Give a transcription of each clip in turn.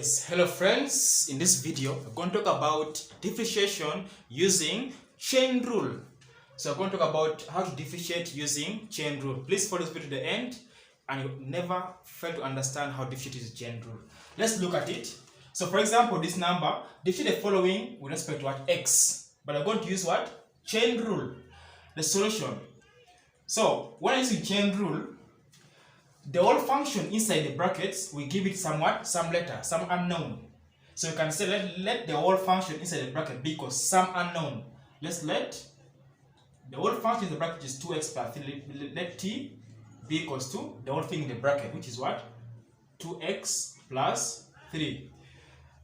Yes, hello friends. In this video, we're going to talk about differentiation using chain rule. So we're going to talk about how to differentiate using chain rule. Please follow this video to the end and you never fail to understand how to differentiate using chain rule. Let's look at it. So for example, this number, differentiate the following with respect to what? X. But I'm going to use what? Chain rule. The solution. So when I use chain rule, the whole function inside the brackets, we give it some letter, some unknown. So you can say let the whole function inside the bracket be equals some unknown. Let's let the whole function in the bracket is 2x plus 3. Let t be equals to the whole thing in the bracket, which is what? 2x plus 3.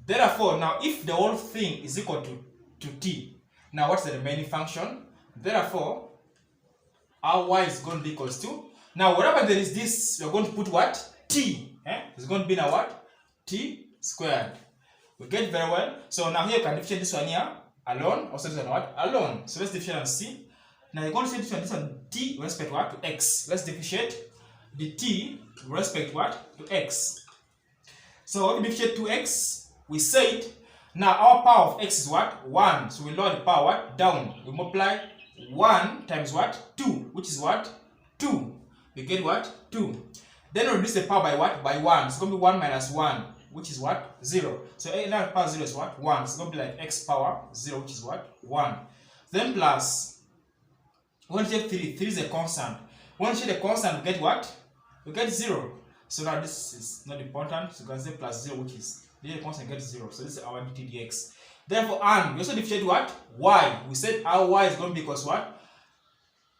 Therefore, now if the whole thing is equal to t, now what's the remaining function? Therefore, our y is going to be equals to, now wherever there is this, we're going to put what? T. It's going to be now what? T squared. We get very well. So now here you can differentiate this one here alone. Also this one what? Alone. So let's differentiate and see. Now you're going to say this one t with respect to what? To x. Let's differentiate the t with respect to what? To x. So when we differentiate to x, we said now our power of x is what? 1. So we lower the power what? Down. We multiply 1 times what? 2, which is what? 2. We get what? 2. Then we reduce the power by what? By 1. It's going to be 1 minus 1, which is what? 0. So now power 0 is what? 1. It's going to be like x power 0, which is what? 1. Then plus, when you take 3, 3 is a constant. When you take the constant, we get what? We get 0. So now this is not important. So you can say plus 0, which is the constant gets 0. So this is our dt dx. Therefore, and we also differentiate what? Y. We said our y is going to be equals what?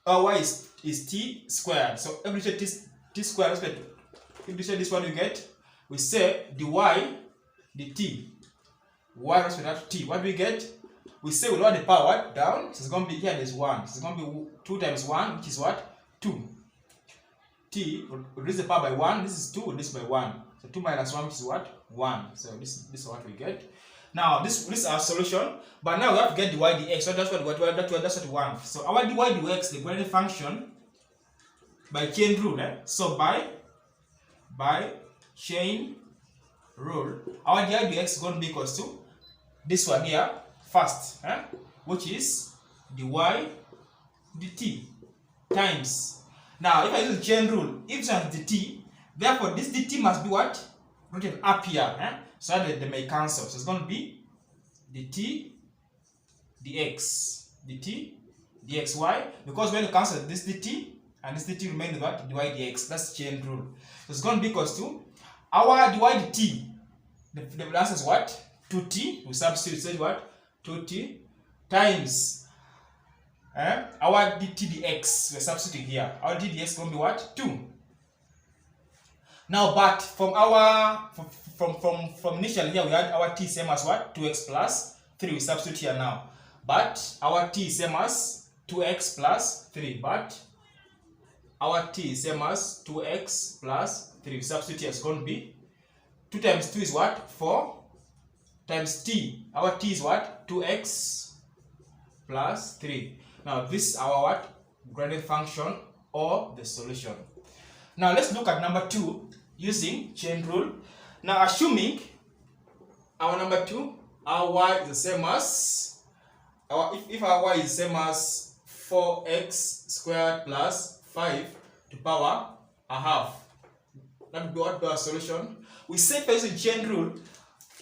Our y is t squared. So every t squared, if we say this one we get, we say the y, the t, y respect to t. What do we get? We say we lower the power what? Down. So it's going to be here, there's 1. So it's going to be 2 times 1, which is what? 2. T, we reduce the power by 1. This is 2, this by 1. So 2 minus 1, which is what? 1. So this is what we get. Now this is our solution, but now we have to get the y dx. So that's what we want. So our dy dx, the gradient function by chain rule. So by chain rule, our dy dx is going to be equals to this one here first, which is dy dt times. Now if I use the chain rule, if it's dt, therefore this dt must be what? Written up here. So that they may cancel. So it's going to be dt dx. dt dxy. Because when you cancel this dt and this dt remains what? Dy dx. That's chain rule. So it's going to be equals to our dy dt. The answer is what? 2t. We substitute, say what? 2t times our dt dx. We substitute here. Our dt dx is going to be what? 2. Now, but from our from initially here we had our t same as what? 2x plus 3. We substitute here now. But our t same as 2x plus 3. But our t same as 2x plus 3. We substitute here. It's going to be 2 times 2 is what? 4 times t. Our t is what? 2x plus 3. Now this is our what? Gradient function or the solution. Now let's look at number 2 using chain rule. Now assuming our number 2, our y is the same as if our y is the same as 4x squared plus 5 to power a half. That would be what our solution. We say for using chain rule,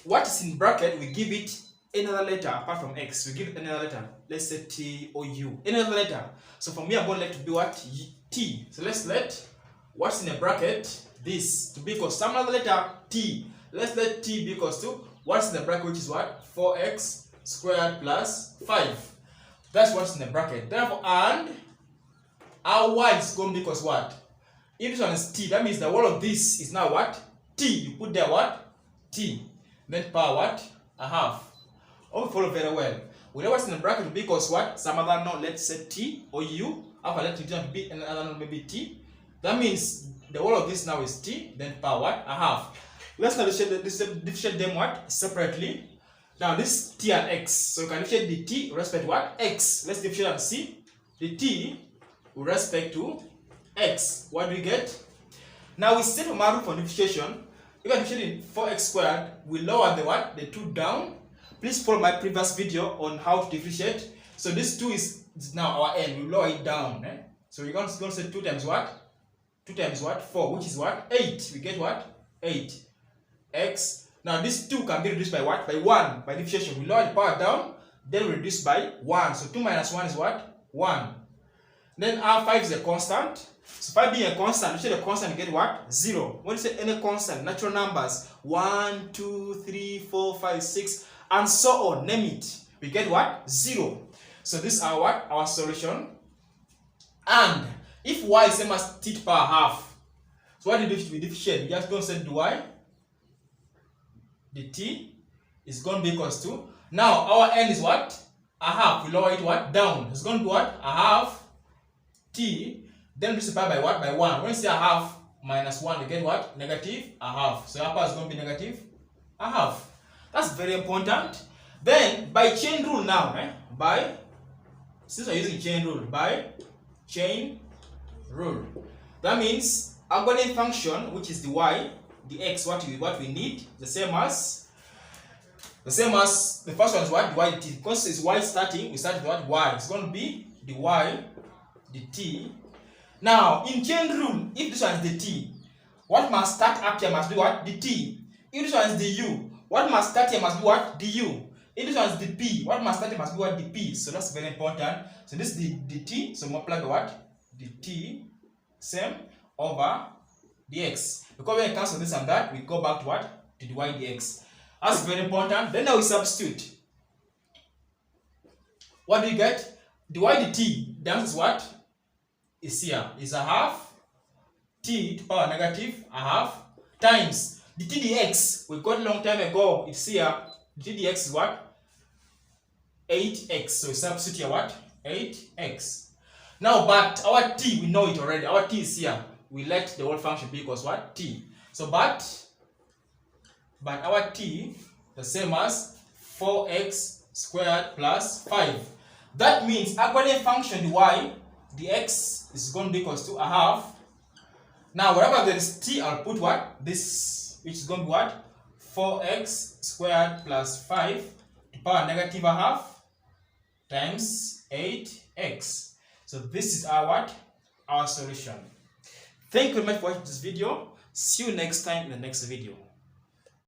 what is in bracket we give it another letter apart from x. We give it another letter. Let's say t or u. Another letter. So from here I'm going to let it be what? T. So let's let what's in a bracket, this, to be equals to some other letter, t. Let's let t be equals to what's in the bracket, which is what? 4x squared plus 5. That's what's in the bracket. Therefore, and our y is going to be equals what? If this one is t, that means the whole of this is now what? T. You put there what? T. Then power what? A half. All follow very well. Whatever what's in the bracket will be equals what? Some other known, let's say t or u. After let it be another known, maybe t. That means the whole of this now is t, then power what? A half. Let's now differentiate them what? Separately. Now this t and x. So you can differentiate the t with respect to what? X. Let's differentiate and see. The t with respect to x. What do we get? Now we set from our rule for differentiation. if I'm differentiating 4x squared, we lower the what? The 2 down. Please follow my previous video on how to differentiate. So this 2 is now our n. We lower it down. So we're going to say 2 times what? 2 times what? 4, which is what? 8. We get what? 8. X. Now this 2 can be reduced by what? By 1. By differentiation. We lower the power down, then we reduce by 1. So 2 minus 1 is what? 1. Then R5 is a constant. So 5 being a constant, you say the constant, you get what? 0. When you say any constant, natural numbers, 1, 2, 3, 4, 5, 6, and so on, name it, we get what? 0. So this is our what? Our solution. And if y is same as t to the power half, so what do we differentiate? We just going to say dy, the t is going to be equals to, now our n is what? A half. We lower it what? Down. It's going to be what? A half t, then multiply by what? By 1. When you say a half minus 1, you get what? Negative a half. So our power is going to be negative a half. That's very important. Then by chain rule now, since we're using chain rule, by chain rule, that means our governing function, which is the y, the x, what we need, the same as the first one is what? The y, the t. Because it's y starting, we start with what? Y. It's going to be the y, the t. Now in chain rule, if this one is the t, what must start up here must be what? The t. If this one is the u, what must start here must be what? The u. If this one is the p, what must start here must be what? The p. So that's very important. So this is the t, so multiply by what? The t, same, over the x. Because when it comes to this and that, we go back to what? To the y dx. That's very important. Then now we substitute. What do you get? The y dt, the answer is what? Is here. Is a half t to the power negative a half times the t dx. We got a long time ago. It's here. The t dx is what? 8x. So we substitute here what? 8x. Now, but our t, we know it already. Our t is here. We let the whole function be equals what? T. So but our t the same as 4x squared plus 5. That means our governing function, the y, the x is going to be equals to a half. Now, wherever there is t, I'll put what? This, which is going to be what? 4x squared plus 5 to the power negative a half times 8x. So this is our what? Our solution. Thank you very much for watching this video. See you next time in the next video.